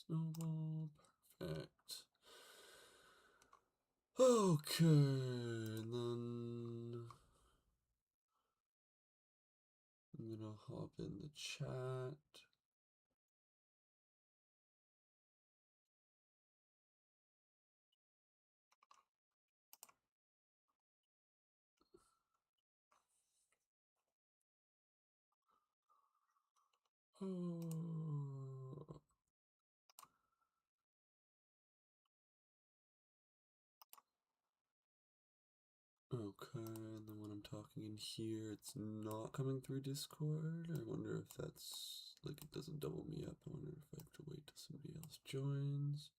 Snowball. Perfect. Okay, and then I'm gonna hop in the chat. Okay, and then when I'm talking in here, it's not coming through Discord. I wonder if that's, like, it doesn't double me up. I wonder if I have to wait till somebody else joins.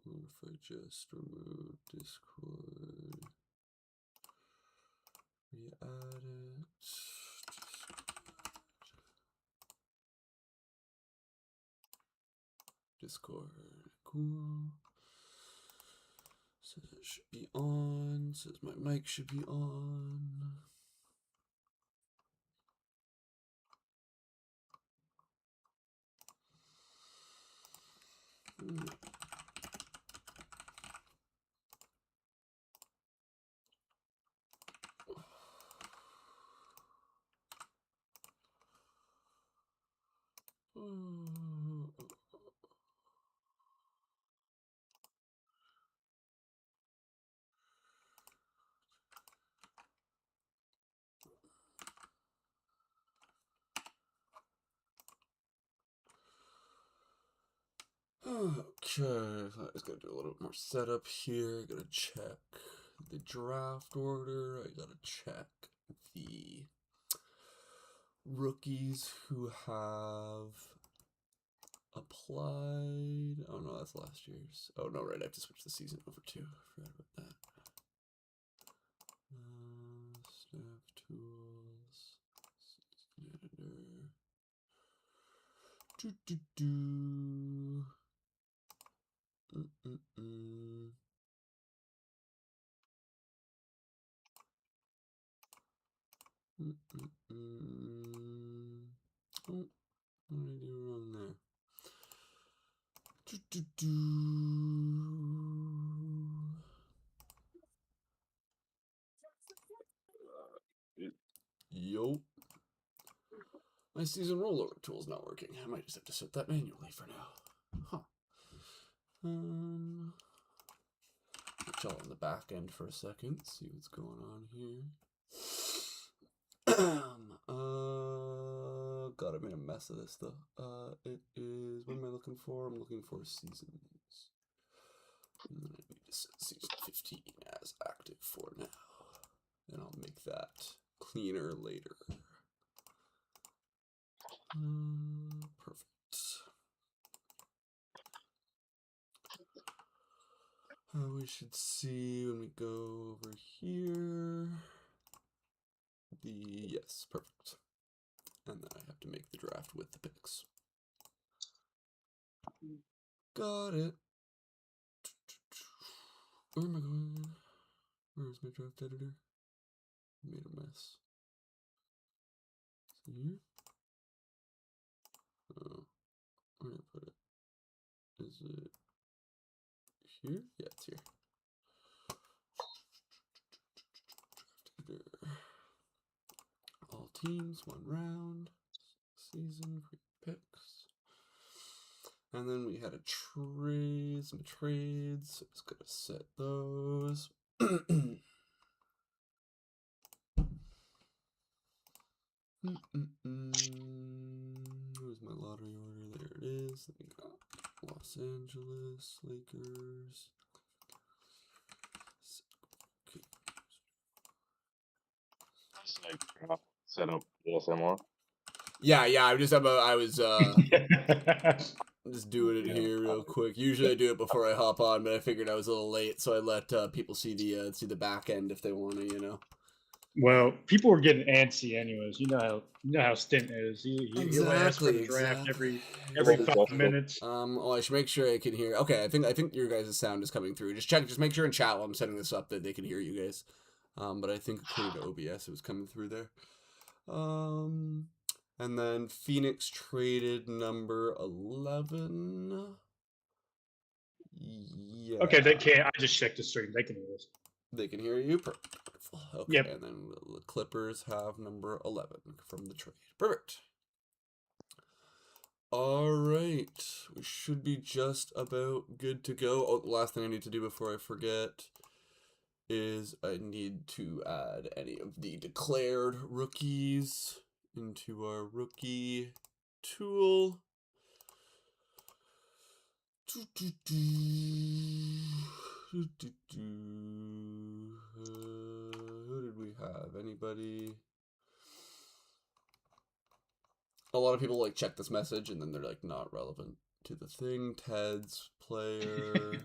Or if I just remove Discord, re-add it. Discord, cool. Says it should be on. Says my mic should be on. Okay, I just gotta do a little bit more setup here. Gotta check the draft order. I gotta check the rookies who have applied. Oh no, that's last year's. Oh no, right, I have to switch the season over too. I forgot about that. Staff tools, season editor. Do. Oh, what did I do wrong there? Yo. My season rollover tool's not working. I might just have to set that manually for now. Huh. Chill on the back end for a second, see what's going on here. God, I made a mess of this though. It is, what am I looking for? I'm looking for seasons. And then I need to set season 15 as active for now. And I'll make that cleaner later. Perfect. We should see when we go over here. Yes, perfect. And then I have to make the draft with the picks. Got it. Where am I going? Where is my draft editor? I made a mess. Is it here? Oh, where did I put it? Is it here? Yeah, it's here. Draft editor. All teams, 1 round. Season, picks. And then we had some trades. So I'm just gonna set those. Where's my lottery order? There it is. We got Los Angeles Lakers. Set up ASMR. Yeah, I was just doing it here real quick. Usually I do it before I hop on, but I figured I was a little late, so I let people see the back end if they want to, you know. Well, people were getting antsy anyways. You know how Stint is. He'll ask for the draft every 5 minutes. Oh, I should make sure I can hear. Okay, I think your guys' sound is coming through. Just make sure in chat while I'm setting this up that they can hear you guys. But I think according to OBS it was coming through there. And then Phoenix traded number 11. Yeah. Okay, they can't. I just checked the stream. They can hear us. They can hear you. Perfect. Okay, Yep. and then the Clippers have number 11 from the trade. Perfect. All right, we should be just about good to go. Oh, the last thing I need to do before I forget is I need to add any of the declared rookies into our rookie tool. Who did we have? Anybody? A lot of people like check this message and then they're like not relevant to the thing. Ted's player.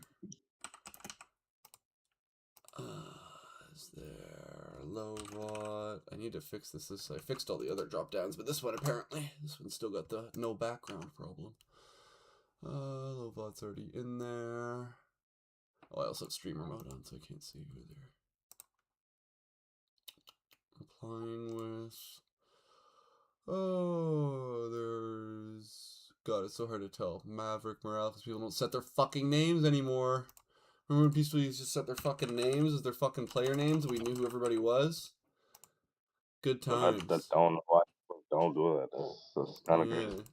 Is there Lovat? I need to fix this. I fixed all the other drop downs, but this one apparently, this one's still got the no background problem. Lovat's already in there. Oh, I also have streamer mode on, so I can't see who they're replying with. Oh, there's... God, it's so hard to tell. Maverick, Morales, people don't set their fucking names anymore. Remember when people used to set their fucking names as their fucking player names and we knew who everybody was? Good times. Don't do that. That's kind of crazy.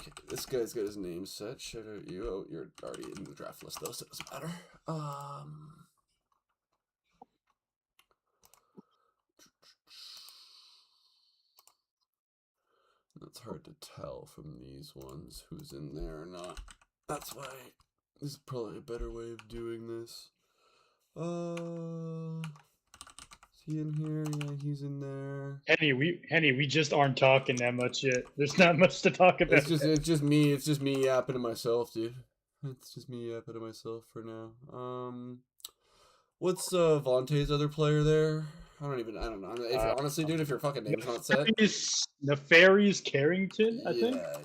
Okay, this guy's got his name set. Shout out you. Oh, you're already in the draft list though, so it doesn't matter. It's hard to tell from these ones who's in there or not. That's why this is probably a better way of doing this. Is he in here? Yeah, he's in there. Henny, we just aren't talking that much yet. There's not much to talk about. It's just me yapping to myself, dude. It's just me yapping to myself for now. What's Vontae's other player there? I don't know. If honestly, dude, if your fucking name's not set. Nefarious Carrington, I think. Yeah.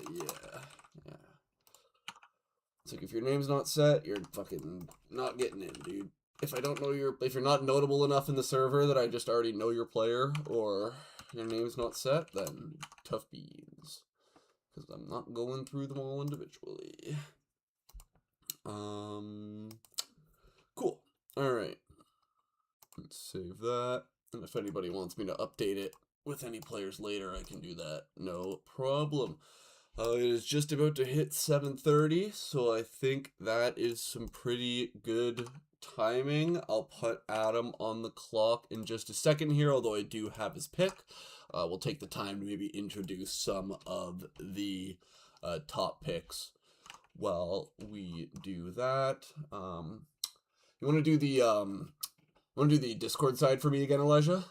It's like if your name's not set, you're fucking not getting in, dude. If I don't know if you're not notable enough in the server that I just already know your player, or your name's not set, then tough beans. Because I'm not going through them all individually. Cool. Alright. Let's save that. And if anybody wants me to update it with any players later, I can do that. No problem. It is just about to hit 7:30, so I think that is some pretty good timing. I'll put Adam on the clock in just a second here, although I do have his pick. We'll take the time to maybe introduce some of the top picks while we do that. You want to do the Discord side for me again, Elijah?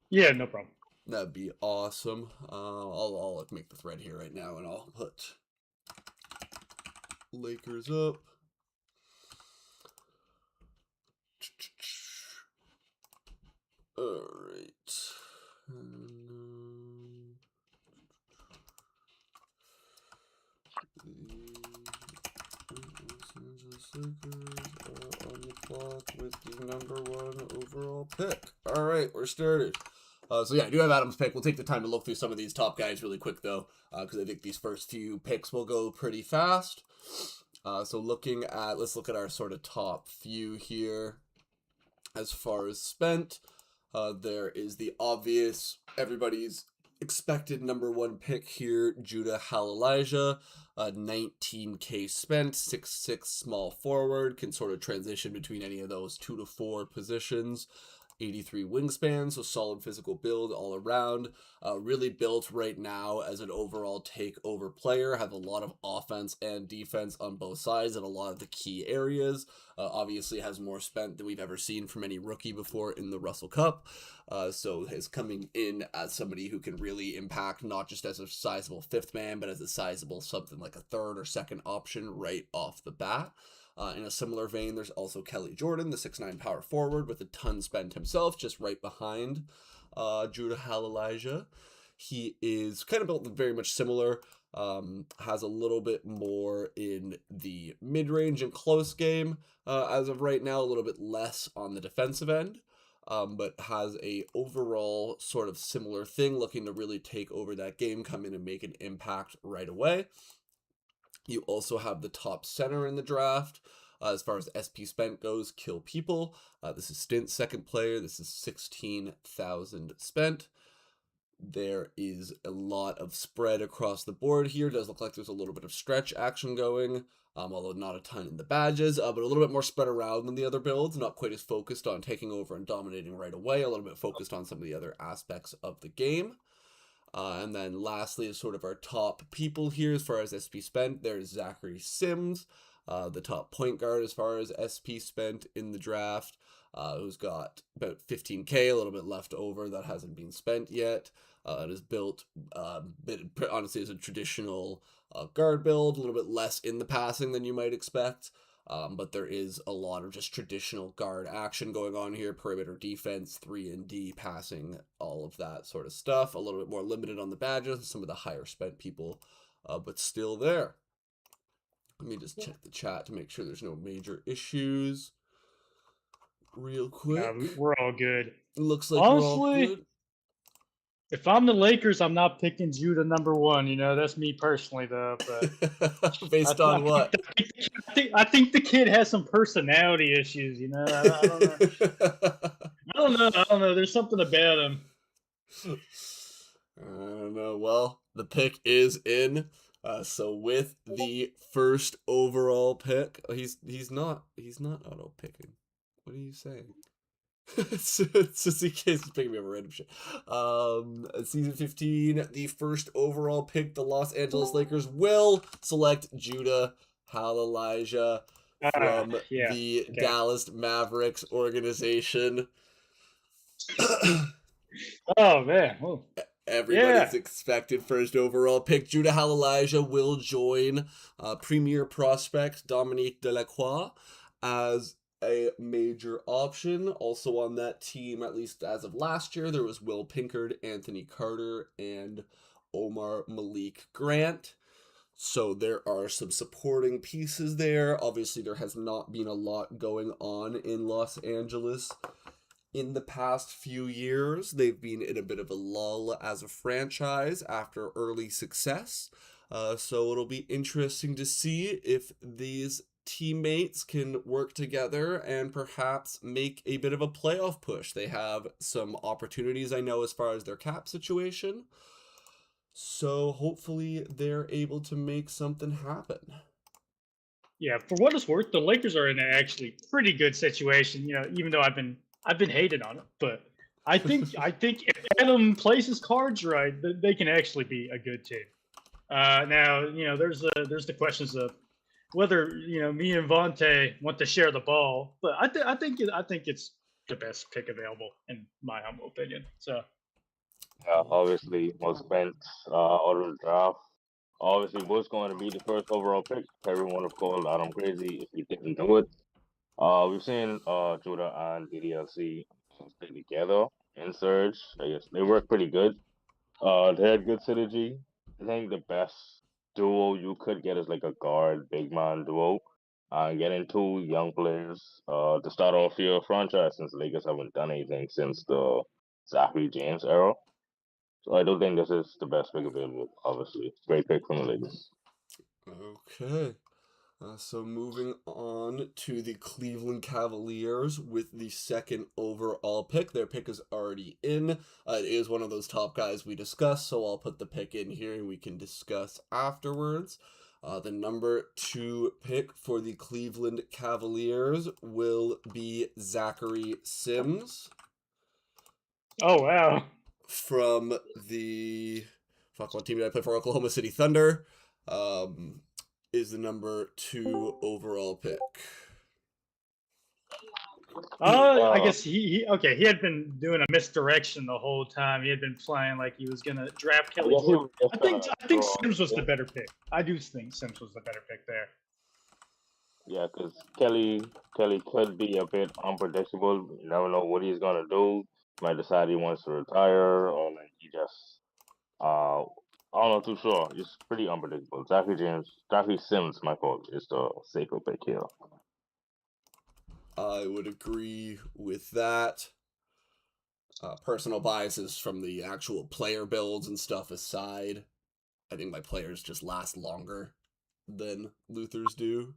Yeah, no problem. That'd be awesome. I'll make the thread here right now, and I'll put Lakers up. All right. Lakers are on the clock with the #1 overall pick. All right, we're started. So yeah, I do have Adam's pick. We'll take the time to look through some of these top guys really quick though, because I think these first few picks will go pretty fast. So let's look at our sort of top few here. As far as spent, there is the obvious, everybody's expected #1 pick here, Judah Halilajah, 19K spent, 6'6" small forward, can sort of transition between any of those 2 to 4 positions. 83 wingspan, so solid physical build all around. Really built right now as an overall takeover player. Have a lot of offense and defense on both sides in a lot of the key areas. Obviously has more spent than we've ever seen from any rookie before in the Russell Cup. So is coming in as somebody who can really impact not just as a sizable 5th man, but as a sizable something like a 3rd or 2nd option right off the bat. In a similar vein, there's also Kelly Jordan, the 6'9" power forward with a ton spent himself, just right behind Judah Halilajah. He is kind of built very much similar, has a little bit more in the mid-range and close game as of right now, a little bit less on the defensive end. but has a overall sort of similar thing, looking to really take over that game, come in and make an impact right away. You also have the top center in the draft. As far as SP spent goes, Kill People. This is Stint's second player. This is 16,000 spent. There is a lot of spread across the board here. Does look like there's a little bit of stretch action going, although not a ton in the badges, but a little bit more spread around than the other builds. Not quite as focused on taking over and dominating right away. A little bit focused on some of the other aspects of the game. And then lastly is sort of our top people here as far as SP spent. There's Zachary Sims, the top point guard as far as SP spent in the draft, who's got about 15k, a little bit left over that hasn't been spent yet. It is built, honestly, as a traditional guard build, a little bit less in the passing than you might expect. But there is a lot of just traditional guard action going on here, perimeter defense, 3-and-D, passing, all of that sort of stuff. A little bit more limited on the badges, some of the higher spent people, but still there. Let me just check the chat to make sure there's no major issues real quick. We're all good. Looks like honestly, we're all good. If I'm the Lakers, I'm not picking Judah number 1. You know, that's me personally, though. But based on what? I think the kid has some personality issues. You know, I don't know. I don't know. There's something about him. I don't know. Well, the pick is in. So with the first overall pick, he's not auto picking. What are you saying? It's just in case he's picking me up a random shit. Season 15, the first overall pick, the Los Angeles Lakers will select Judah Halilajah from the Dallas Mavericks organization. Oh, man. Oh. Everybody's expected first overall pick. Judah Halilajah will join premier prospect Dominique Delacroix as a major option. Also on that team, at least as of last year, there was Will Pinkard, Anthony Carter, and Omar Malik Grant. So there are some supporting pieces there. Obviously, there has not been a lot going on in Los Angeles in the past few years. They've been in a bit of a lull as a franchise after early success. So it'll be interesting to see if these teammates can work together and perhaps make a bit of a playoff push. They have some opportunities, I know, as far as their cap situation. So hopefully they're able to make something happen. Yeah, for what it's worth, the Lakers are in an actually pretty good situation. You know, even though I've been hated on it, but I think if Adam plays his cards right, they can actually be a good team. Now, you know, there's the questions of whether, you know, me and Vontae want to share the ball, but I think it's the best pick available in my humble opinion. So yeah, obviously most spent out of the draft. Obviously was going to be the first overall pick. Everyone would have called Adam crazy if he didn't do it. We've seen Judah and DDLC stay together in Surge. I guess they work pretty good. They had good synergy. I think the best duo you could get is like a guard big man duo. Getting 2 young players to start off your franchise, since the Lakers haven't done anything since the Zachary James era. So I don't think this is the best pick available. Obviously, great pick from the Lakers. Okay. So moving on to the Cleveland Cavaliers with the second overall pick. Their pick is already in. It is one of those top guys we discussed, so I'll put the pick in here and we can discuss afterwards. The number 2 pick for the Cleveland Cavaliers will be Zachary Sims. Oh, wow. From the... what team did I play for? Oklahoma City Thunder. Is the number 2 overall pick. I guess he had been doing a misdirection the whole time. He had been playing like he was gonna draft Kelly Jordan. I think Sims was the better pick. I do think Sims was the better pick there. Yeah, because Kelly could be a bit unpredictable. You never know what he's gonna do. He might decide he wants to retire, or like he just I'm not too sure. It's pretty unpredictable. Zachary Sims, my fault, is the safer pick here. I would agree with that. personal biases from the actual player builds and stuff aside, I think my players just last longer than Luther's do.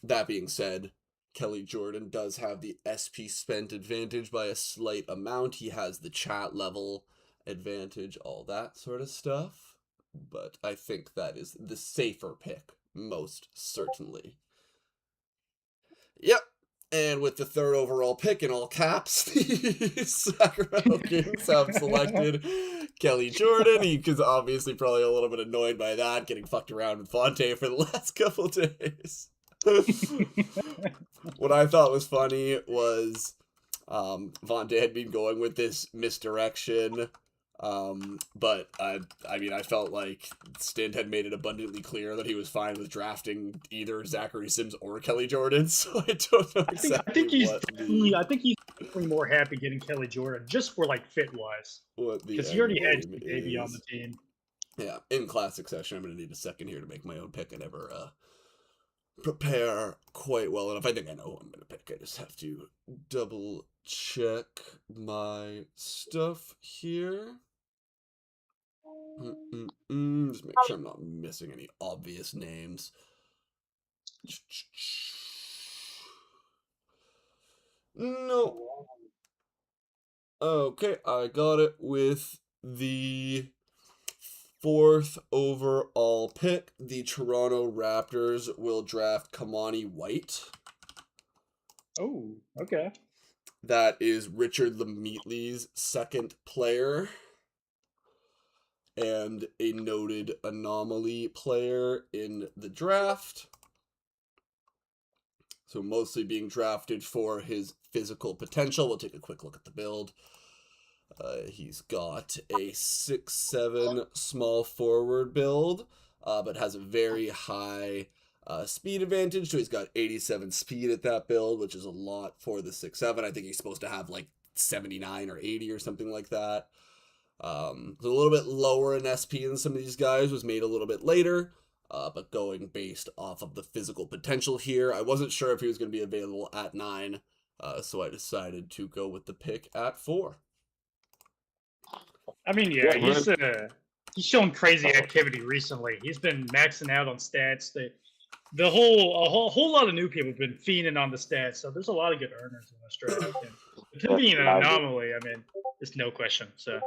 That being said, Kelly Jordan does have the SP spent advantage by a slight amount. He has the chat level advantage, all that sort of stuff. But I think that is the safer pick, most certainly. Yep. And with the third overall pick in all caps, the Sacramento Kings have selected Kelly Jordan. He was obviously probably a little bit annoyed by that, getting fucked around with Fonte for the last couple days. What I thought was funny was Vontae had been going with this misdirection, but I mean, I felt like Stint had made it abundantly clear that he was fine with drafting either Zachary Sims or Kelly Jordan, so I don't know exactly I think he's definitely more happy getting Kelly Jordan, just for like fit wise, because he already had Baby on the team. Yeah, in class succession, I'm going to need a second here to make my own pick. I never prepare quite well enough. I think I know who I'm going to pick. I just have to double check my stuff here. Just make sure I'm not missing any obvious names. No. Okay, I got it with the 4th overall pick. The Toronto Raptors will draft Kamani White. Oh, okay. That is Richard Lemetley's second player and a noted anomaly player in the draft. So mostly being drafted for his physical potential. We'll take a quick look at the build. He's got a 6'7" small forward build, but has a very high speed advantage. So he's got 87 speed at that build, which is a lot for the 6'7". I think he's supposed to have like 79 or 80 or something like that. It's a little bit lower in SP than some of these guys, was made a little bit later, but going based off of the physical potential here. I wasn't sure if he was going to be available at 9, so I decided to go with the pick at 4. I mean, yeah, he's shown crazy activity recently. He's been maxing out on stats. A whole lot of new people have been fiending on the stats, so there's a lot of good earners in this draft. And with him being an anomaly, I mean, there's no question. So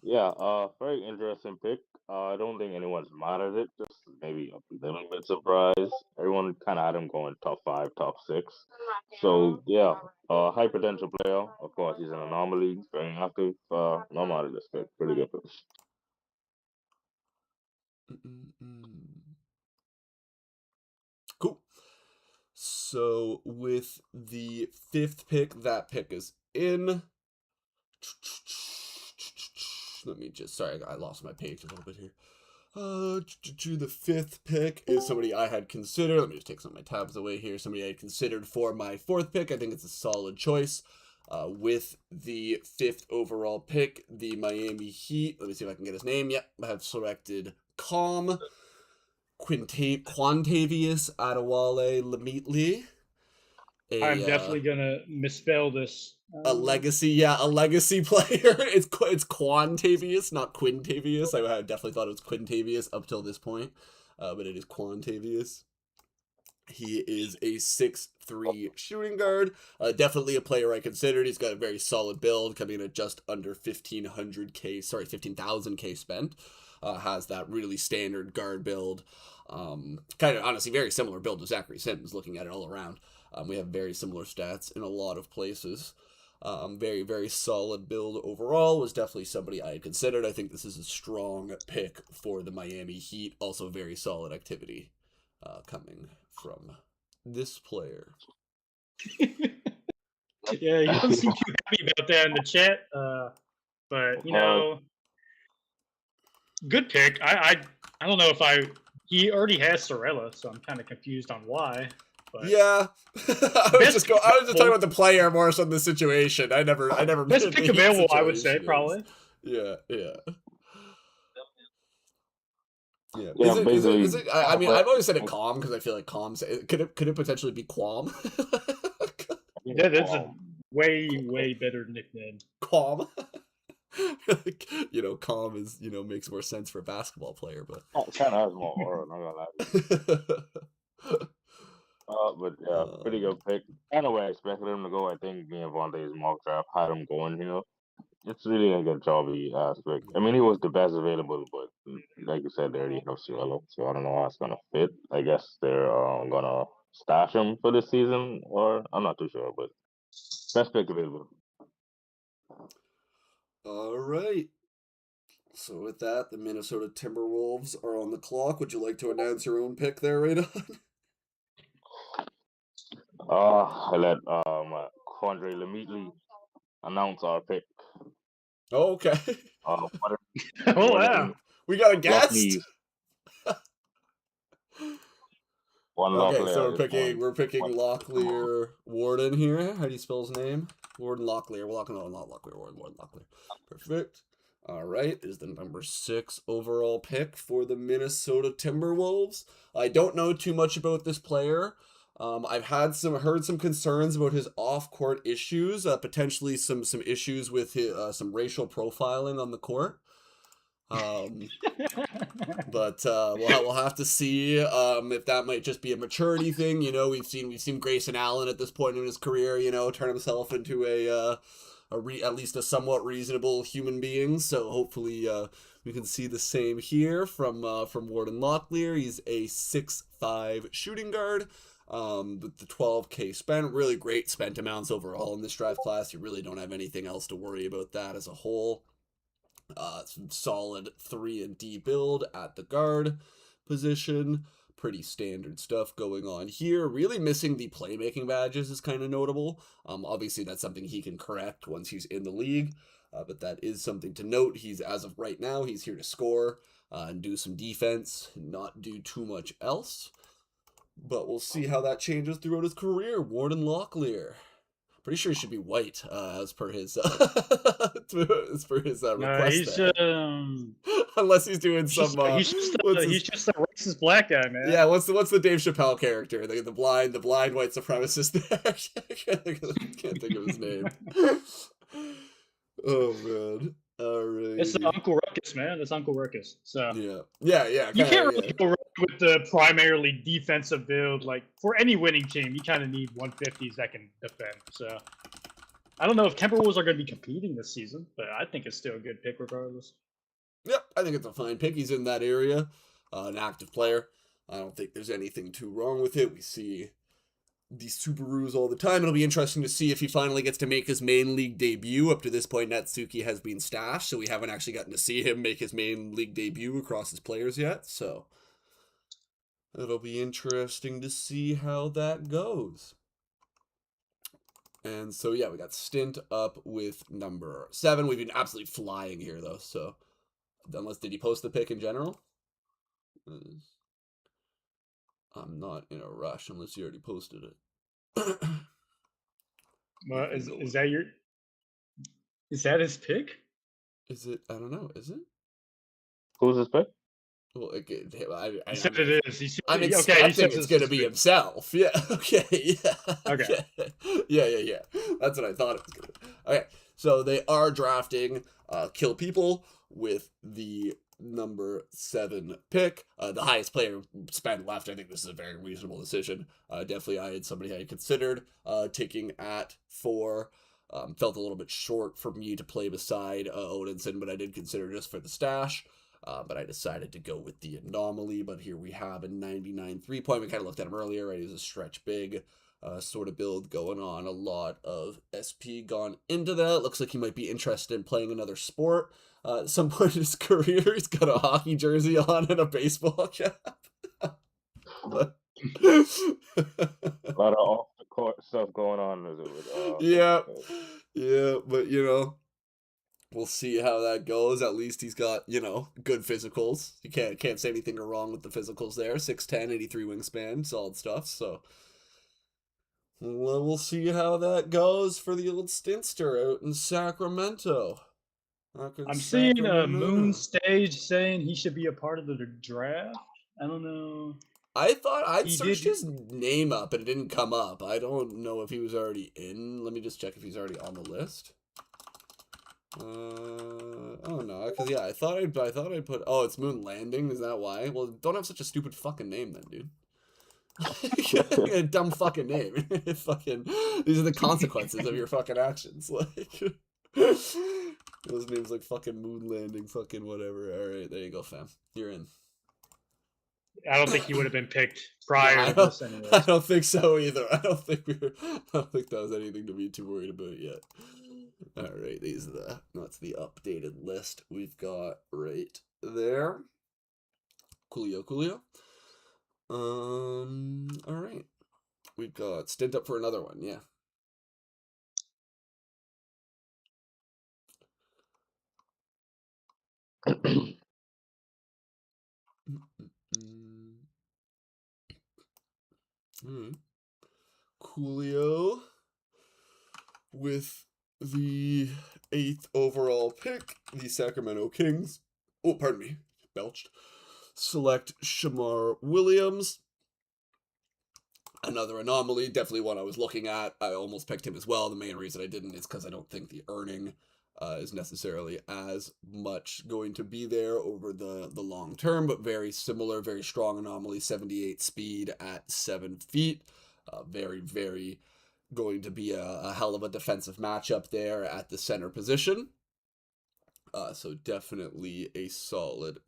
yeah, very interesting pick. I don't think anyone's mad at it. Just maybe a little bit surprised. Everyone kind of had him going top 5, top 6. So yeah, high potential player. Of course, he's an anomaly. He's very active. No mad at this pick. Pretty good pick. Cool. So with the 5th pick, that pick is in. Let me just, sorry, I lost my page a little bit here. The 5th pick is somebody I had considered. Let me just take some of my tabs away here. Somebody I had considered for my 4th pick. I think it's a solid choice. With the 5th overall pick, the Miami Heat. Let me see if I can get his name. Yep, I have selected Quantavious Adewale Lemetley. I'm definitely gonna misspell this. A legacy player. It's Quantavious, not Quintavious. I definitely thought it was Quintavious up till this point, but it is Quantavious. He is a 6'3" shooting guard. Definitely a player I considered. He's got a very solid build, coming in at just under 15,000K spent. Has that really standard guard build. Kind of honestly very similar build to Zachary Sims, looking at it all around. We have very similar stats in a lot of places. Very, very solid build overall. Was definitely somebody I had considered. I think this is a strong pick for the Miami Heat. Also very solid activity coming from this player. Yeah, he doesn't seem too happy about that in the chat. But you know, good pick. I don't know if he already has Sorella, so I'm kind of confused on why. But yeah, I was just talking about the player more so than the situation. I never. Best pick available, I would say, probably. Yeah. Yeah. Is it, I mean, I've always said it Calm because I feel like Calm. Could it potentially be Qualm? Yeah, that's a way better nickname. Calm. Like, calm is, makes more sense for a basketball player, but Kind of has more aura. Not gonna lie to you. But yeah, pretty good pick. Kind of where I expected him to go. I think me and Vontae's mock draft had him going. It's really a good job he aspect. I mean, he was the best available, but like you said, they already have Cielo, so I don't know how it's gonna fit. I guess they're gonna stash him for this season, or I'm not too sure, but best pick available. All right. So with that, the Minnesota Timberwolves are on the clock. Would you like to announce your own pick there, Radon? I let Quandre Lemeatley announce our pick. Oh, okay. Oh wow. We got a guest. Okay, so we're picking Locklear Warden here. How do you spell his name? Warden Locklear. Not Locklear. Warden Locklear. Perfect. All right, is the number 6 overall pick for the Minnesota Timberwolves. I don't know too much about this player. I've heard some concerns about his off-court issues, potentially some issues with his, some racial profiling on the court. But we'll have to see if that might just be a maturity thing. We've seen Grayson Allen at this point in his career, turn himself into at least a somewhat reasonable human being. So hopefully we can see the same here from Warden Locklear. He's a 6'5" shooting guard. With the 12K spent, really great spent amounts overall in this draft class. You really don't have anything else to worry about that as a whole. Some solid 3-and-D build at the guard position. Pretty standard stuff going on here. Really missing the playmaking badges is kind of notable. Obviously that's something he can correct once he's in the league. But that is something to note. As of right now, he's here to score and do some defense, not do too much else. But we'll see how that changes throughout his career. Warden Locklear. Pretty sure he should be white, as per his request. Unless he's doing he's just a racist black guy, man. Yeah, what's the Dave Chappelle character? The blind white supremacist there. Can't think of his name. Oh man. Alright. It's Uncle Ruckus, man. It's Uncle Ruckus. So yeah. You can't really go wrong with the primarily defensive build. Like for any winning team, you kind of need 150s that can defend. So I don't know if Timberwolves are going to be competing this season, but I think it's still a good pick regardless. Yep, I think it's a fine pick. He's in that area, an active player. I don't think there's anything too wrong with it. We see these Subarus all the time. It'll be interesting to see if he finally gets to make his main league debut. Up to this point, Natsuki has been stashed, so we haven't actually gotten to see him make his main league debut across his players yet. So it'll be interesting to see how that goes. And so, yeah, we got Stint up with number 7. We've been absolutely flying here, though. So, did he post the pick in general? I'm not in a rush unless you already posted it. Well, is that his pick? Is it? I don't know. Is it? Who's his pick? Well, I said it is. He I'm expecting it's going to be himself. Yeah. Okay. Yeah. Okay. Yeah. That's what I thought it was going to be. Okay. So they are drafting Kill People with the number 7 pick. The highest player spent left. I think this is a very reasonable decision. Definitely I had somebody I considered taking at 4. Felt a little bit short for me to play beside Odinson, but I did consider just for the stash. But I decided to go with the Anomaly. But here we have a 99 3-point. We kind of looked at him earlier, right? He's a stretch big sort of build going on. A lot of SP gone into that. Looks like he might be interested in playing another sport. At some point in his career, he's got a hockey jersey on and a baseball cap. A lot of off the court stuff going on. Yeah, but we'll see how that goes. At least he's got good physicals. You can't say anything wrong with the physicals there. 6'10", 83 wingspan, solid stuff. So we'll see how that goes for the old Stinster out in Sacramento. I'm seeing a Moon Stage saying he should be a part of the draft. I don't know. I thought I'd He searched did- his name up and it didn't come up. I don't know if he was already in. Let me just check if he's already on the list. Oh no, because yeah, I thought I'd put. Oh, it's Moon Landing. Is that why? Well, don't have such a stupid fucking name then, dude. A dumb fucking name. Fucking. These are the consequences of your fucking actions. Like. Those names like fucking Moon Landing, fucking whatever. All right, there you go, fam. You're in. I don't think he would have been picked prior I to don't- this anyways. I don't think so either. I don't think that was anything to be too worried about yet. All right, that's the updated list we've got right there. Coolio. All right, we've got stint up for another one. Yeah. Coolio with the 8th overall pick, the Sacramento Kings. Oh, pardon me, belched. Select Shamar Williams. Another anomaly, definitely one I was looking at. I almost picked him as well. The main reason I didn't is because I don't think the earning is necessarily as much going to be there over the long term, but very similar, very strong anomaly, 78 speed at 7 feet. Very, very going to be a hell of a defensive matchup there at the center position. So definitely a solid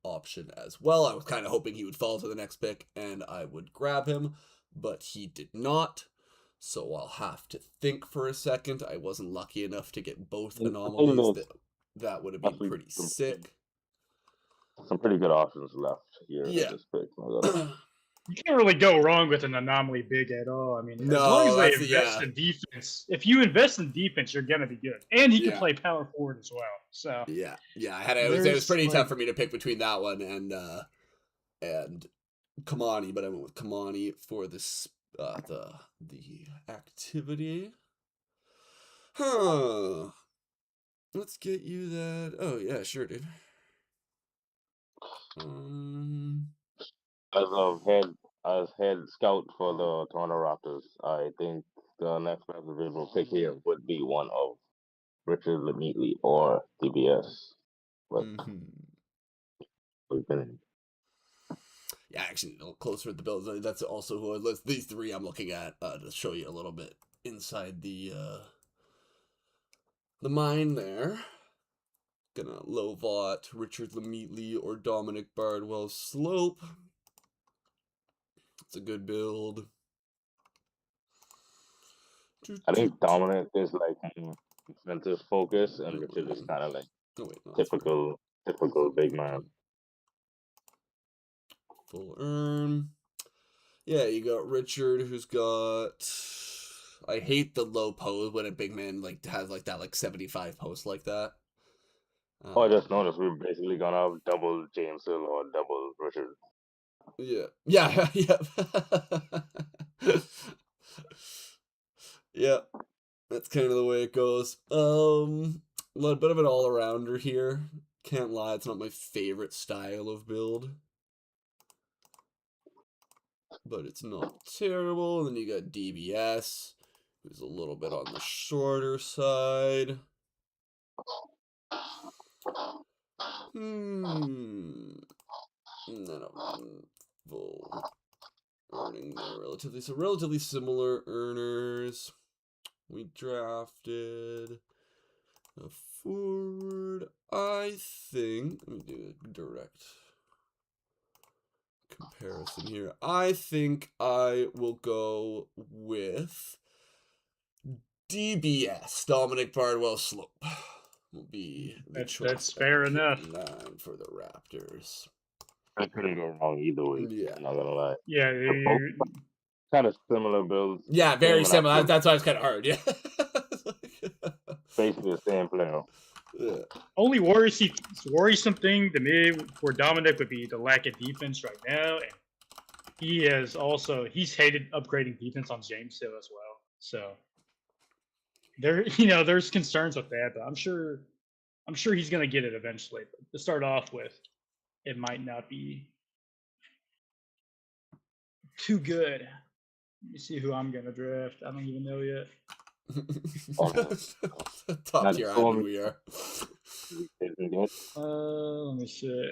option as well. I was kind of hoping he would fall to the next pick and I would grab him, but he did not. So I'll have to think for a second. I wasn't lucky enough to get both anomalies. That would have been pretty sick. Some pretty good options left here Yeah. at this pick. You can't really go wrong with an anomaly big at all. I mean, as No, long as they that's- invest yeah. in defense, if you invest in defense, you're gonna be good, and he can Yeah. play power forward as well. So Yeah. It was There's, pretty like- tough for me to pick between that one and Kamani, but I went with Kamani for this the activity. Huh. Let's get you that. Oh yeah, sure, dude. As head scout for the Toronto Raptors, I think the next best available pick here would be one of Richard Lemeatley or DBS. But we've been Yeah, actually, a little closer at the Bills. That's also who these three I'm looking at to show you a little bit inside the mine there. Gonna Lovat, Richard Lemeatley, or Dominic Bardwell Slope. It's a good build. I think Dominic is like defensive focus, and Richard is kind of like Oh, wait, no, that's fine. typical big man. Full earn. Yeah, you got Richard, who's got. I hate the low pose when a big man like has like that 75 post like that. I just noticed we're basically gonna have double James Hill or double Richard. Yeah. Yeah. That's kind of the way it goes. A little bit of an all-arounder here. Can't lie, it's not my favorite style of build. But it's not terrible. And then you got DBS, who's a little bit on the shorter side. And then a full earning there relatively similar earners. We drafted a forward. I think, let me do a direct comparison here. I think I will go with DBS, Dominic Bardwell Slope. Will be the that's fair enough. 9 for the Raptors. I couldn't go wrong either way. Yeah. I'm not gonna lie. yeah, Kind of similar builds. Yeah, very Same similar. enough. That's why it's kind of hard. Yeah. Basically the same player. Yeah. only worrisome thing to me for Dominic would be the lack of defense right now, and he's hated upgrading defense on James Hill as well. So there's concerns with that, but I'm sure he's gonna get it eventually. But to start off with, it might not be too good. Let me see who I'm gonna draft. I don't even know yet. Top Not tier so admin we are. Let me see.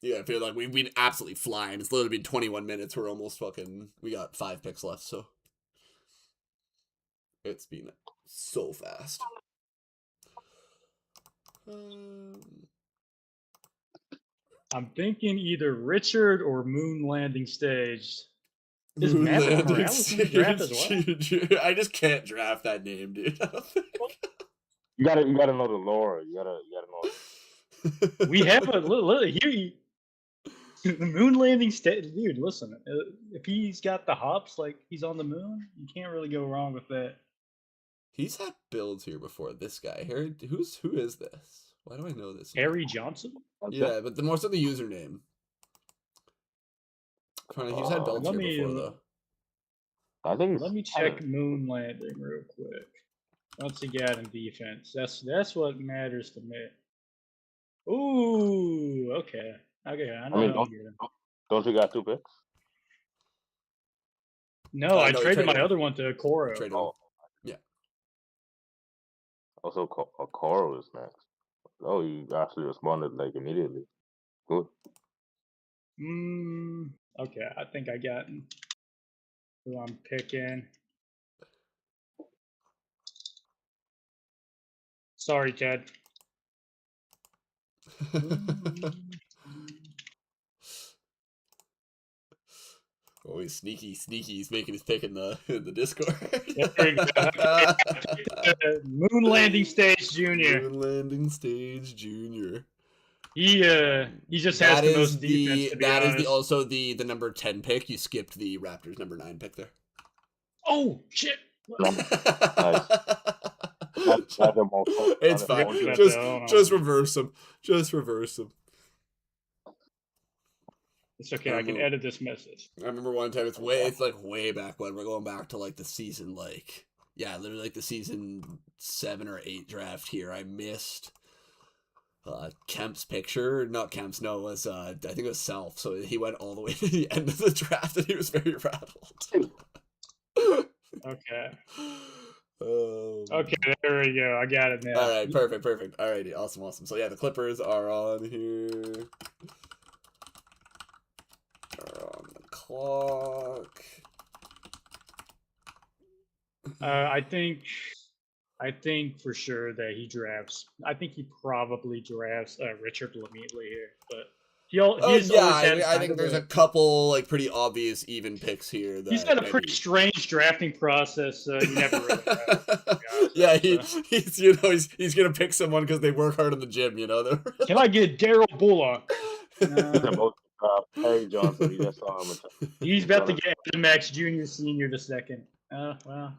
Yeah, I feel like we've been absolutely flying. It's literally been 21 minutes. We're almost fucking. We got 5 picks left, so it's been so fast. I'm thinking either Richard or Moon Landing Stage. Is Moon Maverick Landing Morales in the draft as well? Stage. I just can't draft that name, dude. I don't think. You gotta know the lore. You gotta know. We have a here. The Moon Landing Stage, dude. Listen, if he's got the hops, like he's on the moon, you can't really go wrong with that. He's had builds here before. This guy, Harry. Who is this? Why do I know this? Harry Johnson. Yeah, but the more so the username. He's had builds here before though. I think. Let me check Moon Landing real quick. What's he got in defense? That's what matters to me. Ooh, okay. Okay, I know. Don't you got 2 picks? No, I no, traded my him. other one to Koro. Oh. Yeah. Also, Koro is next. Oh, you actually responded like immediately. Good. Okay, I think I got who I'm picking. Sorry, Ted. Oh, he's sneaky. He's making his pick in the Discord. Moon Landing Stage Junior. Moon Landing Stage Junior. He just has the most defense. That is also the number 10 pick. You skipped the Raptors number 9 pick there. Oh shit! It's fine. Just reverse him. Just reverse him. It's okay. I can edit this message. I remember one time. It's like way back when we're going back to like the season, like literally like the season 7 or 8 draft here. I missed Kemp's picture. Not Kemp's. No, it was I think it was Self. So he went all the way to the end of the draft, and he was very rattled. Okay. Okay, there we go. I got it now. All right, perfect. Alrighty, awesome. So yeah, the Clippers are on here. Are on the clock. I think for sure that he drafts. I think he probably drafts Richard immediately here, but I think there's a couple like pretty obvious even picks here. He's got a pretty strange drafting process. You never really know. Yeah, he's gonna pick someone because they work hard in the gym. You know. Can I get Daryl Bullock? Harry Johnson. He's about to get Max Jr. Senior the second. Well.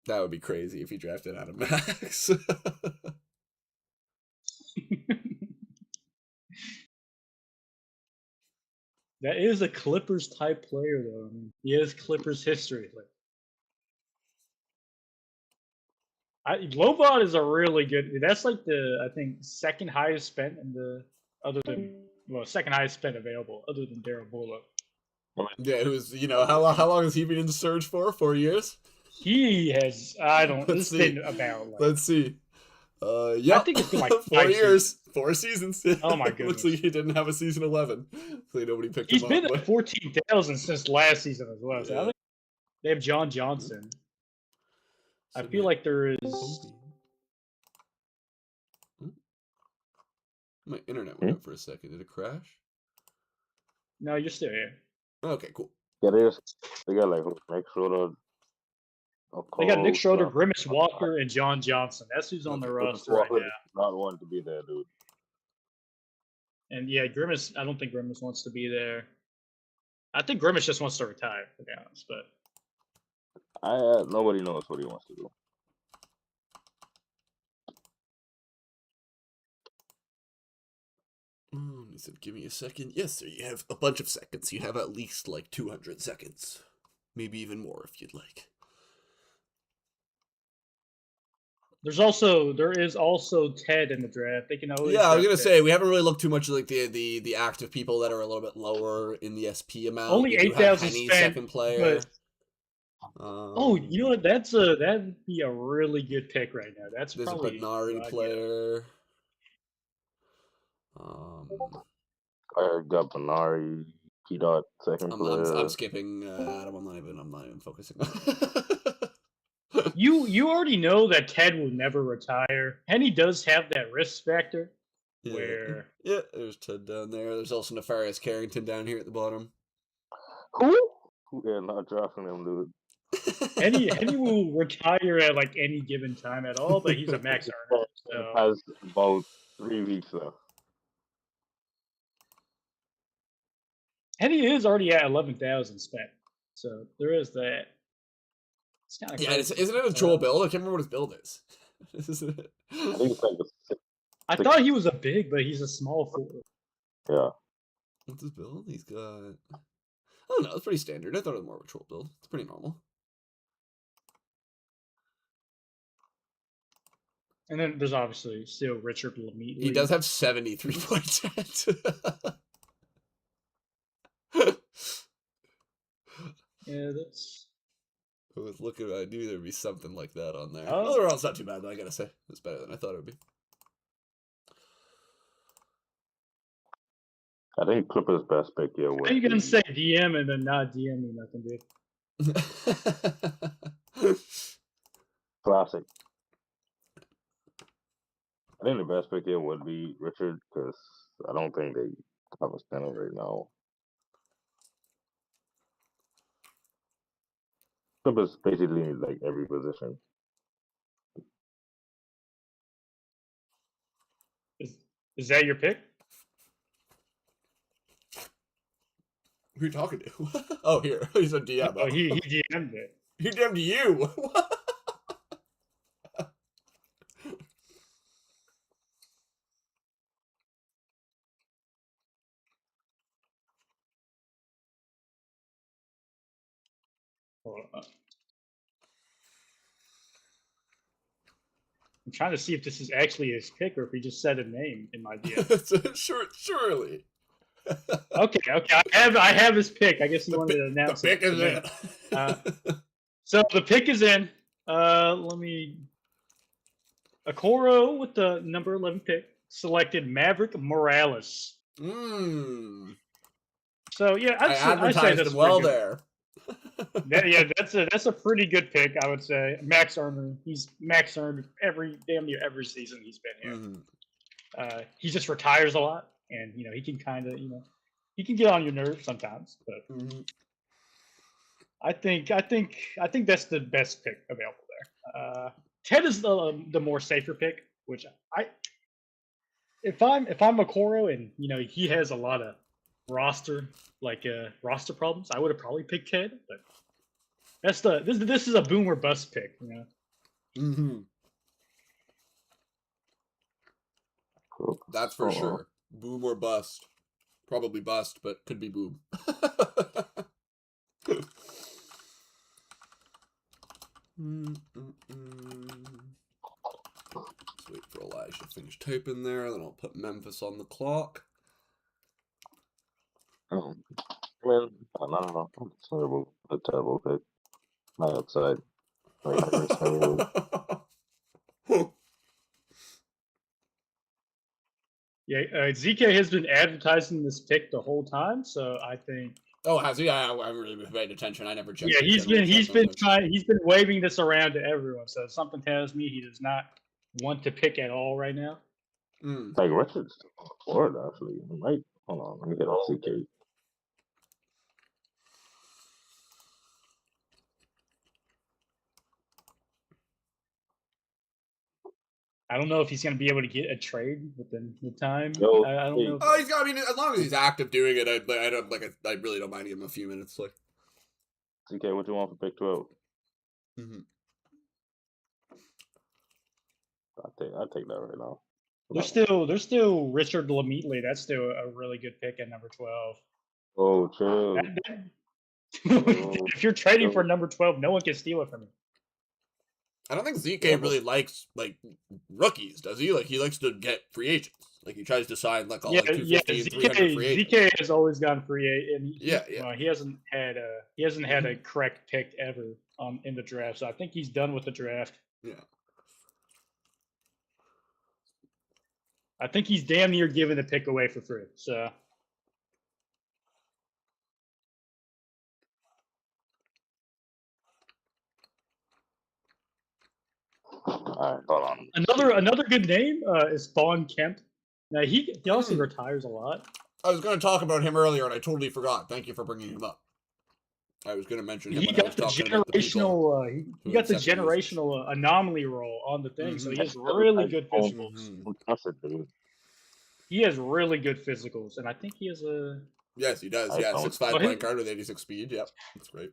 That would be crazy if he drafted out of Max. That is a Clippers type player, though. I mean, he has Clippers history. Lobot is a really good. That's like I think second highest spent second highest spent available, other than Daryl Bullock. Yeah, who's how long has he been in the surge for? 4 years. He has. I don't. Let's see. Let's see. Yeah, I think it's been like 4 years, 4 seasons. Oh my goodness! Looks like he didn't have a season 11. So nobody picked him up. He's been at 14,000 since last season as well. So I think they have John Johnson. I feel like there is. My internet went out for a second. Did it crash? No, you're still here. Okay, cool. Yeah, they got like Nick Schroeder. They got Nick Schroeder, Grimace Walker, and John Johnson. That's who's on the roster right now. Not wanting to be there, dude. And yeah, Grimace. I don't think Grimace wants to be there. I think Grimace just wants to retire, to be honest. But nobody knows what he wants to do. He said, "Give me a second." Yes, sir. You have a bunch of seconds. You have at least like 200 seconds, maybe even more if you'd like. there is also Ted in the draft. They can always. Yeah, I was draft gonna Ted. say we haven't really looked too much at like the active people that are a little bit lower in the SP amount. Only You do have 8,000 Henny, spent, second player. Oh, you know what? That'd be a really good pick right now. That's There's probably a Bednari what I'd get. player. I got Benari, P. Dot, second player. I'm skipping Adam. I'm not even focusing. You already know that Ted will never retire. Henny does have that risk factor. Where yeah, there's Ted down there. There's also Nefarious Carrington down here at the bottom. Who? Yeah, not drafting him, dude. Henny will retire at like any given time at all, but he's a max earner. So. Has about 3 weeks left. Henny is already at 11,000 spent, so there is that. It's kind of isn't it a troll build? I can't remember what his build is. I think it's like I thought he was a big, but he's a small forward. Yeah. What's his build? He's got. I don't know. It's pretty standard. I thought it was more of a troll build. It's pretty normal. And then there's obviously still Richard Lemaitre. He does have 73.10. Yeah, that's. I was looking. I knew there'd be something like that on there. Oh. Overall, it's not too bad, though, I gotta say. It's better than I thought it would be. I think Clippers' best pick here was. How are you gonna say DM and then not DM me nothing, dude? Classic. I think the best pick here would be Richard, because I don't think they have a center right now. Clippers basically need like every position. Is that your pick? Who are you talking to? Oh, here. He's a DM. Oh, he DM'd it. He DM'd you. Hold on. I'm trying to see if this is actually his pick or if he just said a name in my DM. Surely. Okay. I have his pick. I guess he wanted to announce the pick it. is in. So the pick is in. Let me. Okoro with the number 11 pick selected Maverick Morales. So yeah, I advertised him well there. That's a pretty good pick, I would say. Max earner. He's max earned damn near every season he's been here. Mm-hmm. He just retires a lot, and he can kind of he can get on your nerves sometimes. But I think that's the best pick available there. Ted is the more safer pick, which if I'm Okoro and he has a lot of roster problems, I would have probably picked Ted, but this is a boom or bust pick, That's for sure. Boom or bust. Probably bust, but could be boom. Let's wait for Elijah to finish typing there, then I'll put Memphis on the clock. Oh, man, no. A terrible pick. My outside. Yeah, ZK has been advertising this pick the whole time, so I think. Oh, has he? I haven't really been paying attention. I never checked. Yeah, he's been waving this around to everyone. So something tells me he does not want to pick at all right now. Like Richard's forward, actually. Hold on, let me get off ZK. I don't know if he's going to be able to get a trade within the time. Yo, I don't know. Oh, I mean, as long as he's active doing it, I really don't mind giving him a few minutes. Like, ZK, what do you want for pick 12? I'll take that right now. There's still Richard Lemaitre. That's still a really good pick at number 12. Oh, chill. If you're trading for number 12, no one can steal it from you. I don't think ZK Yeah, but- really likes like rookies, does he? Like he likes to get free agents. Like he tries to sign like all Yeah, like 250 and 300 free agents. ZK has always gone free agent, and Yeah, yeah. Well, he hasn't had a correct pick ever in the draft. So I think he's done with the draft. Yeah. I think he's damn near giving the pick away for free. So All right, hold on. another good name is Vaughn Kemp. Now he also retires a lot. I was going to talk about him earlier, and I totally forgot. Thank you for bringing him up. I was going to mention him He when I was got the talking about the people. generational. He who got the accept users. generational anomaly role on the thing, so he has Mhm. really good Oh, physicals. That's it, dude. He has really good physicals, and I think he has a. Yes, he does. I Yeah, don't- 6'5" Oh, point guard with 86 speed. Yep, that's great.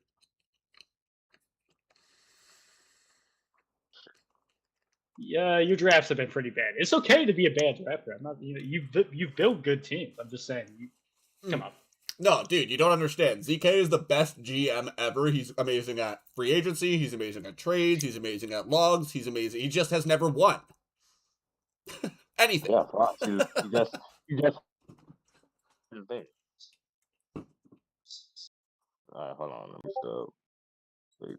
Yeah, your drafts have been pretty bad. It's okay to be a bad drafter. I'm not. You've built good teams. I'm just saying. Come on. No, dude, you don't understand. ZK is the best GM ever. He's amazing at free agency. He's amazing at trades. He's amazing at logs. He's amazing. He just has never won anything. Yeah, props. You just the thing. All right, hold on. Let me stop. Wait,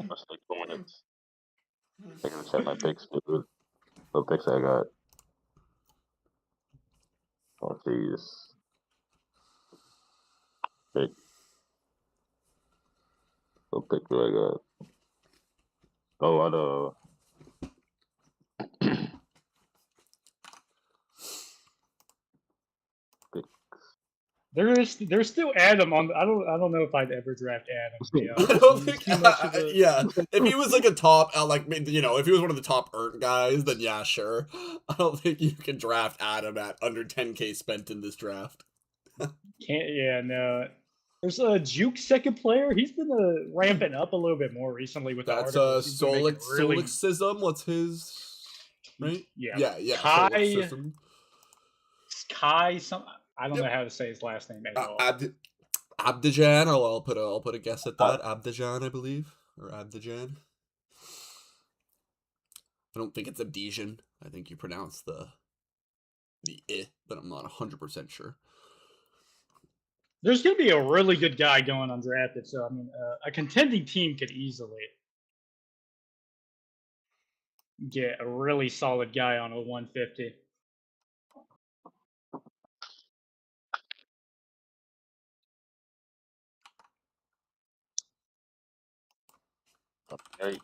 let's take 4 minutes. I can check my picks, dude. What picks I got? Oh, jeez. Pick. What pick do I got? Oh, I know. There's still Adam on. I don't know if I'd ever draft Adam. To be I honest. don't He's think. too much of a- Yeah, if he was like a top, like you know, if he was one of the top earned guys, then yeah, sure. I don't think you can draft Adam at under 10K spent in this draft. No. There's a Juke second player. He's been ramping up a little bit more recently with That's the articles. He's been making really, Solixism. What's his? Right? yeah. Yeah. Kai- Solixism. Kai. I don't Yep. know how to say his last name at all. Abdijan. I'll put a guess at that. Abdijan, I believe, or Abdijan. I don't think it's Abdijan. I think you pronounce the I, but I'm not 100% sure. There's going to be a really good guy going undrafted. So I mean, a contending team could easily get a really solid guy on a 150. Hey,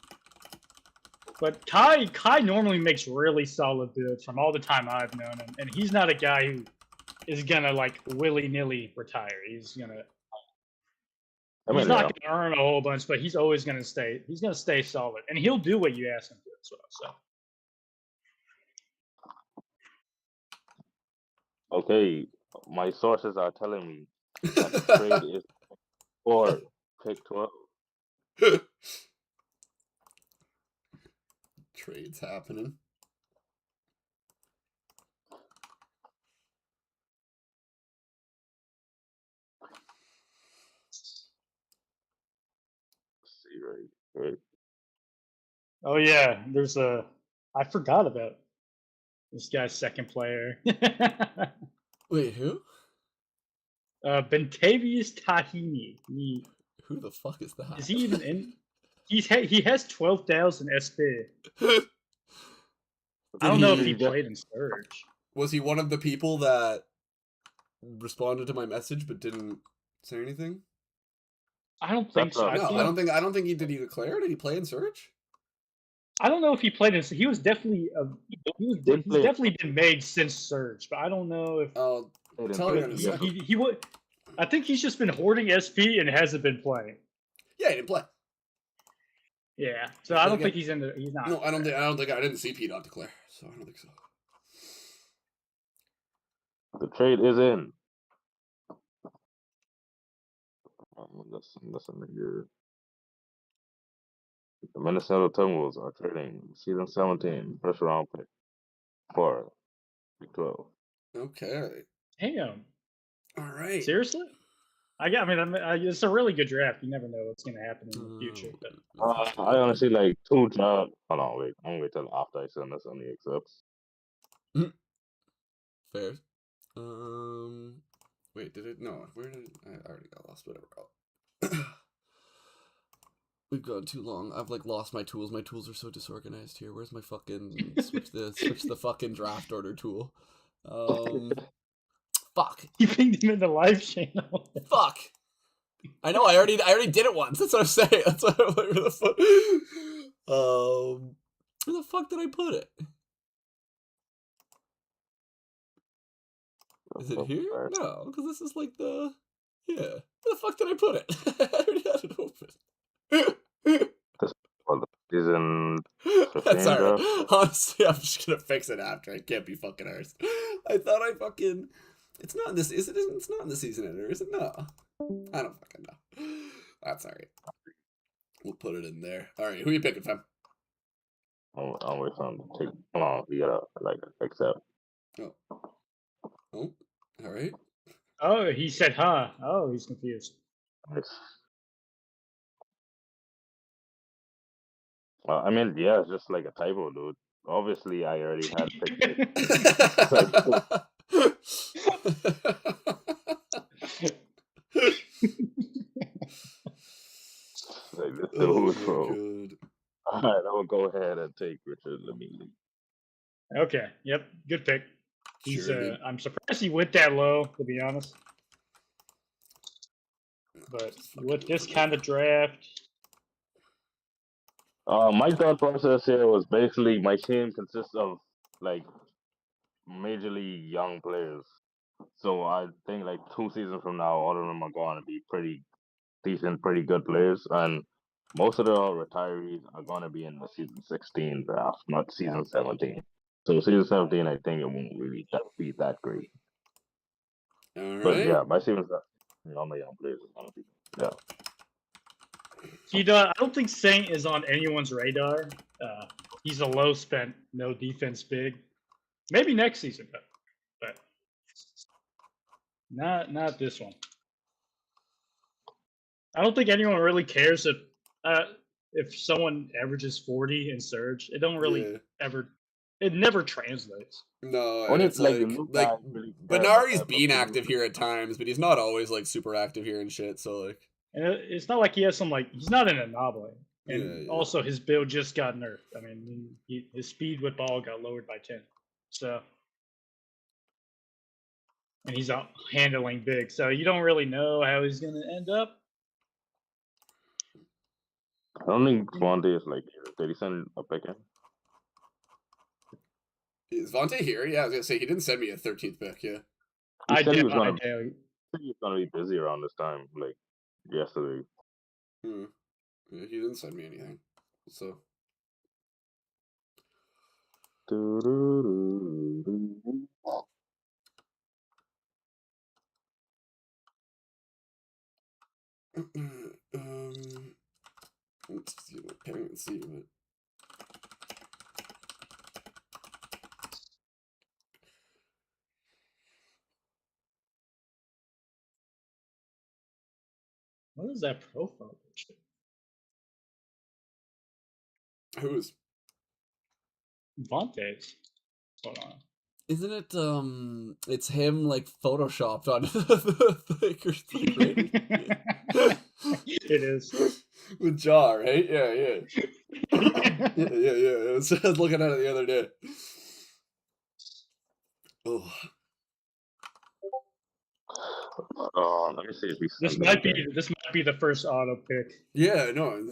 But Kai normally makes really solid builds from all the time I've known him, and he's not a guy who is gonna like willy nilly retire. He's not gonna earn a whole bunch, but he's always gonna stay. He's gonna stay solid, and he'll do what you ask him to as well. So okay, my sources are telling me that the trade is for pick 12. Trades happening. Let's see, right. oh yeah, there's I forgot about this guy's second player. Wait, who? Bentavious Tahini. Who the fuck is that? Is he even in? He has 12,000 SP. I don't know if he played in Surge. Was he one of the people that responded to my message but didn't say anything? I don't think so. No, I don't think he did. He declare? Did he play in Surge? I don't know if he played in. He was definitely. He's definitely been made since Surge, but I don't know if. I'll tell you in a second. He would. I think he's just been hoarding SP and hasn't been playing. Yeah, he didn't play. Yeah, so I don't think he's in the. He's not. No, I don't think. I didn't see P dot declare, so I don't think so. The trade is in. Listen here. The Minnesota Timberwolves are trading season 17 first round pick for pick 12. Okay. Damn. All right. Seriously? it's a really good draft. You never know what's going to happen in the future. But I honestly like two jobs. Hold on, wait. I'm gonna wait till after I send this on the accepts. Fair. Wait, did it? No, where did I already got lost? Whatever. We've gone too long. I've like lost my tools. My tools are so disorganized here. Where's my fucking switch the fucking draft order tool? Fuck. you pinged him in the live channel. Fuck. I know. I already did it once. That's what I'm saying. That's what I'm like. Where the fuck? Where the fuck did I put it? Is it here? No, because this is like the yeah. Where the fuck did I put it? I already had it open. Season That's 15 alright. draft. Honestly, I'm just gonna fix it after. I can't be fucking ours. I thought I fucking. It's not in this. Is it? It's not in the season editor, is it? No. I don't fucking know. That's alright. We'll put it in there. Alright, who are you picking, fam? I'm waiting for him to take. Hold on, you gotta like accept. Oh. Oh. Alright. Oh, he said, huh? Oh, he's confused. Nice. I mean, yeah, it's just like a typo, dude. Obviously, I already had picked like this dude, bro. God. All right, I will go ahead and take Richard Lemire. Okay. Yep. Good pick. He's. Sure, dude. I'm surprised he went that low, to be honest. But with this kind of draft, My thought process here was basically my team consists of like majorly young players. So I think like 2 seasons from now, all of them are going to be pretty decent, pretty good players, and most of the retirees are going to be in the season 16 draft, not season 17. So season 17, I think it won't really be that great. All But right. yeah, by season 17, all my young players are going to be I don't think Saint is on anyone's radar. He's a low spent, no defense big. Maybe next season, but not this one. I don't think anyone really cares if someone averages 40 in Surge. It don't really ever. It never translates. No, and Only it's if, like, like the new guys really care about Benari's that been look. active here at times, but he's not always like super active here and shit. So like, And it's not like he has some like he's not an anomaly. And Yeah, yeah. also his build just got nerfed. I mean, his speed with ball got lowered by 10. So, and he's out handling big. So you don't really know how he's going to end up. I don't think Vontae is like, did he send a pick in? is Vontae here? Yeah, I was gonna say he didn't send me a 13th pick. Yeah. He said he was I going to do. be busy around this time, like yesterday. Yeah, he didn't send me anything. So let's see what parents see what. What is that profile picture? Who's? Vontae's. Hold on. Isn't it? It's him like photoshopped on the Lakers. It is. With Jaw, right? Yeah, yeah. Yeah. I was looking at it the other day. Oh. Let me see if he This might be the first auto pick. Yeah, no,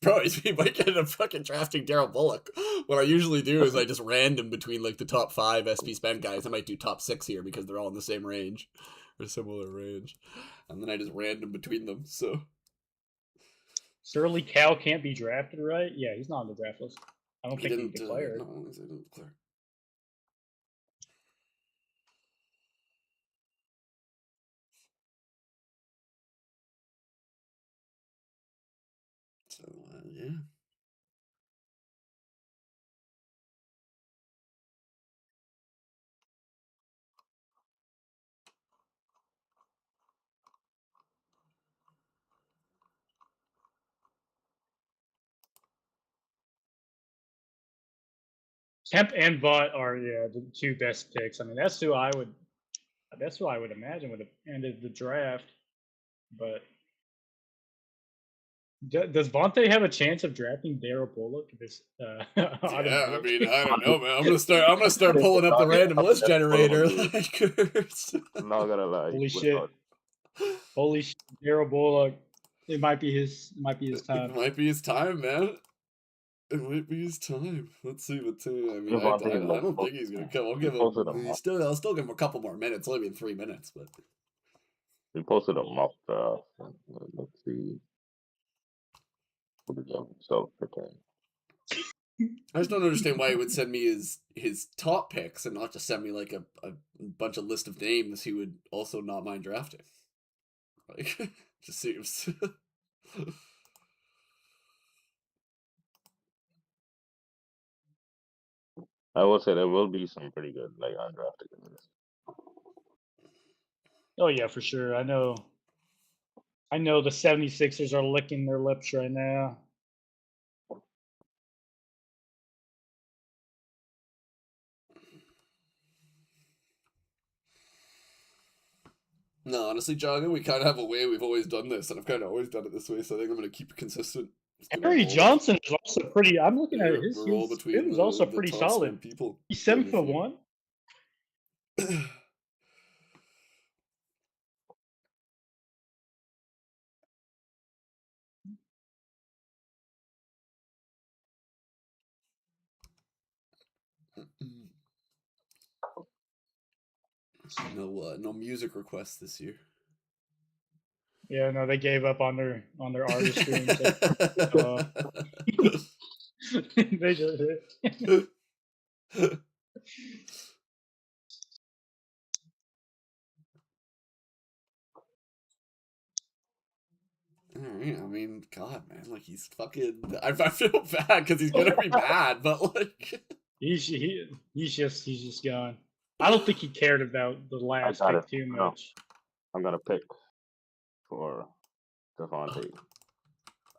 bro, he might get a fucking drafting Daryl Bullock. What I usually do is I just random between like the top 5 SP spend guys. I might do top 6 here because they're all in the same range or similar range, and then I just random between them. So Surly Cal can't be drafted, right? Yeah, he's not on the draft list. I don't he think didn't he declared. No, I don't think so. He didn't declare. So yeah. Kemp and Vaught are the two best picks. I mean, that's who I would imagine would have ended the draft. But does Vontae have a chance of drafting Daryl Bullock? This Yeah, I automatic? mean, I don't know, man. I'm gonna start pulling up the random list generator. Like, I'm not gonna lie. Holy shit! Holy shit! Daryl Bullock. It might be his. it Time. might be his time, man. It might be his time. Let's see what team. I mean, I don't think he's gonna come. I'll give him. I'll still give him a couple more minutes. Only been 3 minutes, but we posted a mock draft. Let's see. What did himself pretend? I just don't understand why he would send me his top picks and not just send me like a bunch of list of names he would also not mind drafting. Like, just seems. I will say there will be some pretty good like undrafted guys. Oh yeah, for sure. I know the 76ers are licking their lips right now. No, honestly, John, we kind of have a way we've always done this, and I've kind of always done it this way, so I think I'm going to keep it consistent. Harry Johnson is also pretty. I'm looking at his. It was also the pretty top solid. People. He's 7'1". No music requests this year. Yeah, no, they gave up on their artistry. They just. All right, I mean, God, man, like he's fucking. I feel bad because he's gonna be mad, but like he's just gone. I don't think he cared about the last pick too much. I'm gonna pick for Devontae.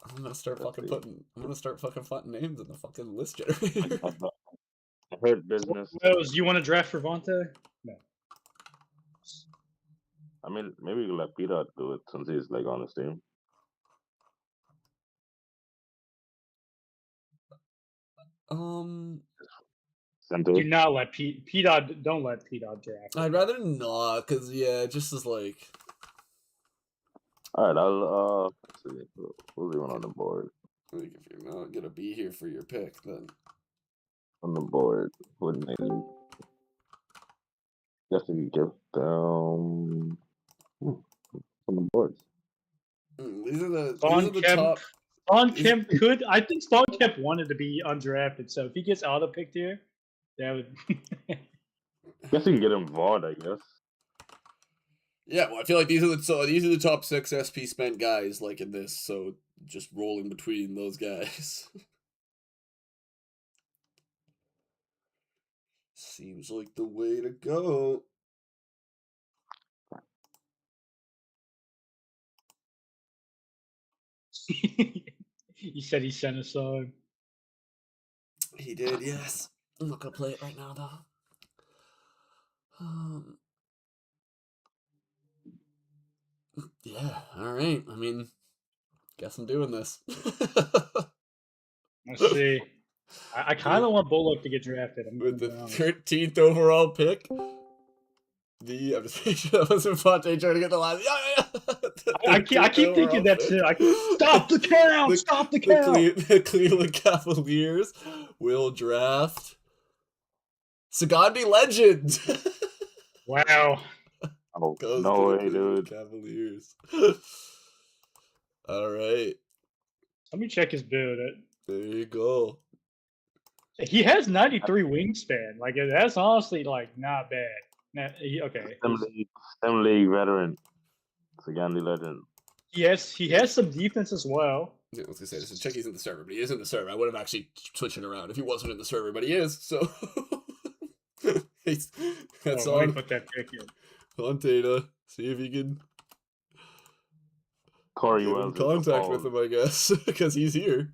I'm gonna start fucking putting names in the fucking list generator. I heard business. Rose, you want to draft for Vontae? No. I mean, maybe we can let Peter do it since he's like on his team. Do not let P-Dot. Don't let P-Dot draft. I'd rather not, cause yeah, it just is like. All right, I'll let's see. Who's even on the board? Like if you're not gonna be here for your pick, then on the board wouldn't they? Guess we could give them on the boards. These are the top. Spawn Kemp could. I think Spawn Kemp wanted to be undrafted, so if he gets auto picked here, that would. Guess we can get him Vaughn, I guess. Yeah, well, I feel like these are the top 6 SP spent guys like in this, so just rolling between those guys. Seems like the way to go. He said he sent a song. He did, yes. I'm not gonna play it right now, though. Yeah, all right. I mean, guess I'm doing this. Let's see. I kind of want Bullock to get drafted. With the 13th overall pick. I'm just thinking that was Fonte trying to get the last. Yeah. I keep thinking that too. Stop the count! Stop the count! The Cleveland Cavaliers will draft Sagandi Legend. Wow. Oh, no way, dude. Cavaliers. All right. Let me check his build. There you go. He has 93 wingspan. Like that's honestly like not bad. Okay. STEM league veteran. Sagandi Legend. Yes, he has some defense as well. Yeah, I was gonna say this is check he's in the server, but he is in the server. I would have actually switched it around if he wasn't in the server, but he is. So that's all. Let me put that pick in. On Tata, see if he can. Corey get in contact with him, I guess, because he's here.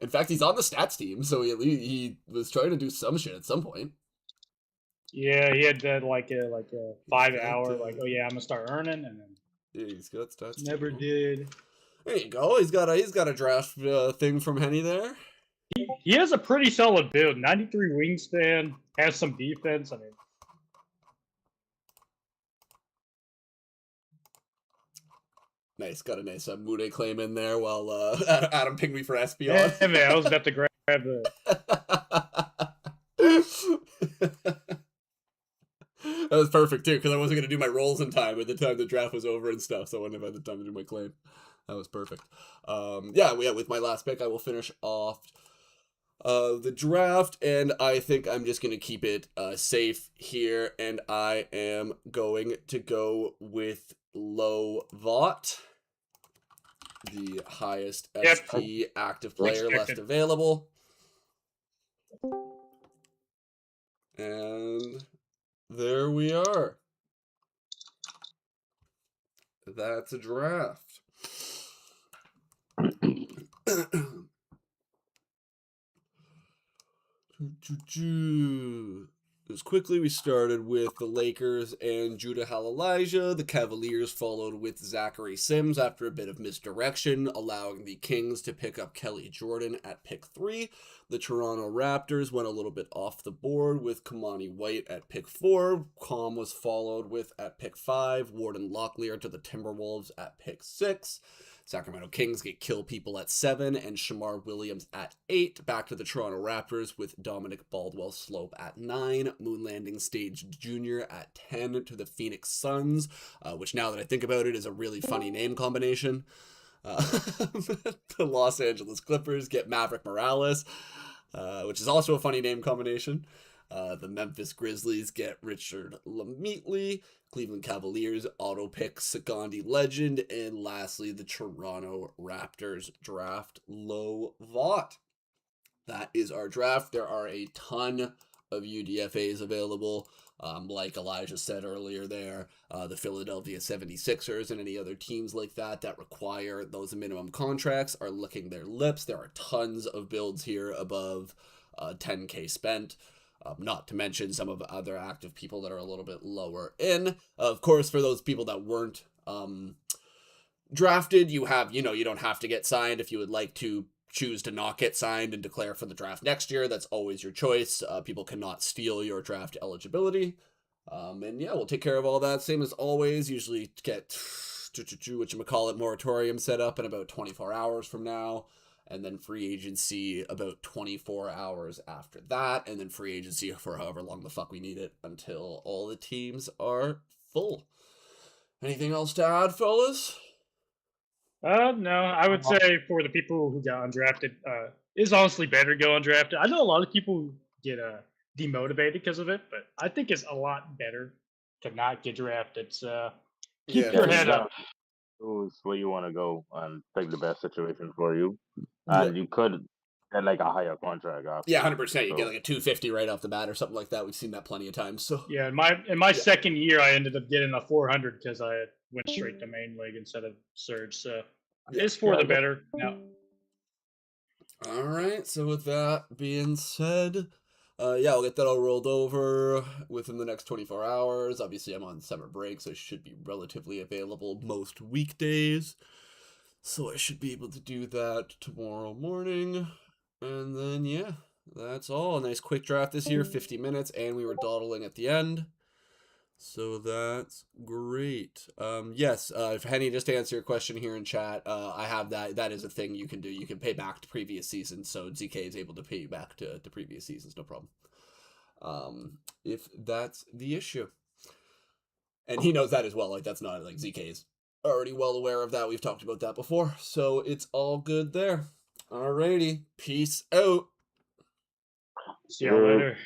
In fact, he's on the stats team, so he was trying to do some shit at some point. Yeah, he had that like a 5 hour got, like, oh yeah, I'm gonna start earning, and then Yeah, he's got stats. never team. did. There you go. He's got a draft thing from Henny there. He has a pretty solid build. 93 wingspan, has some defense. I mean, Nice, got a nice Mude claim in there while Adam pinged me for Espeon. yeah, man, I was about to grab the. That was perfect too, because I wasn't gonna do my rolls in time by the time the draft was over and stuff, so I wouldn't have had the time to do my claim. That was perfect. Yeah, with my last pick, I will finish off the draft, and I think I'm just gonna keep it safe here, and I am going to go with Low Vought, the highest SP active player left available. And there we are. That's a draft. As quickly we started with the Lakers and Judah Halilajah. The Cavaliers followed with Zachary Sims after a bit of misdirection, allowing the Kings to pick up Kelly Jordan at pick 3. The Toronto Raptors went a little bit off the board with Kamani White at pick 4. Com was followed with at pick 5. Warden Locklear to the Timberwolves at pick 6. Sacramento Kings get Kill People at 7 and Shamar Williams at 8. Back to the Toronto Raptors with Dominic Baldwell Slope at 9. Moon Landing Stage Jr. at 10 to the Phoenix Suns, which now that I think about it is a really funny name combination. The Los Angeles Clippers get Maverick Morales, which is also a funny name combination. The Memphis Grizzlies get Richard Lameatley. Cleveland Cavaliers auto pick Sagandi Legend. And lastly, the Toronto Raptors draft Low Vought. That is our draft. There are a ton of UDFAs available. Like Elijah said earlier there, the Philadelphia 76ers and any other teams like that require those minimum contracts are licking their lips. There are tons of builds here above 10K spent. Not to mention some of the other active people that are a little bit lower in. Of course, for those people that weren't drafted, you don't have to get signed if you would like to choose to not get signed and declare for the draft next year. That's always your choice. People cannot steal your draft eligibility. And yeah, we'll take care of all that. Same as always, usually get whatchamacallit moratorium set up in about 24 hours from now. And then free agency about 24 hours after that. And then free agency for however long the fuck we need it until all the teams are full. Anything else to add, fellas? No, I would say for the people who got undrafted, it's honestly better to go undrafted. I know a lot of people get demotivated because of it, but I think it's a lot better to not get drafted. So keep your head up. Choose where you want to go and pick the best situation for you, and you could get like a higher contract after. Yeah, 100%. You get like a 250 right off the bat or something like that. We've seen that plenty of times. So yeah, in my second year, I ended up getting a 400 because I went straight to main league instead of surge. So it's for the better. No. All right. So with that being said, yeah, I'll get that all rolled over within the next 24 hours. Obviously, I'm on summer break, so I should be relatively available most weekdays. So I should be able to do that tomorrow morning. And then, yeah, that's all. A nice quick draft this year, 50 minutes, and we were dawdling at the end. So that's great. Yes, if Henny, just to answer your question here in chat, I have that. That is a thing you can do. You can pay back to previous seasons, so ZK is able to pay you back to previous seasons, no problem. If that's the issue. And he knows that as well. Like, that's not, like, ZK is already well aware of that. We've talked about that before, so it's all good there. Alrighty, peace out. See y'all later.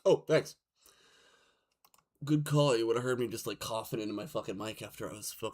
Oh, thanks. Good call. You would have heard me just like coughing into my fucking mic after I was fucking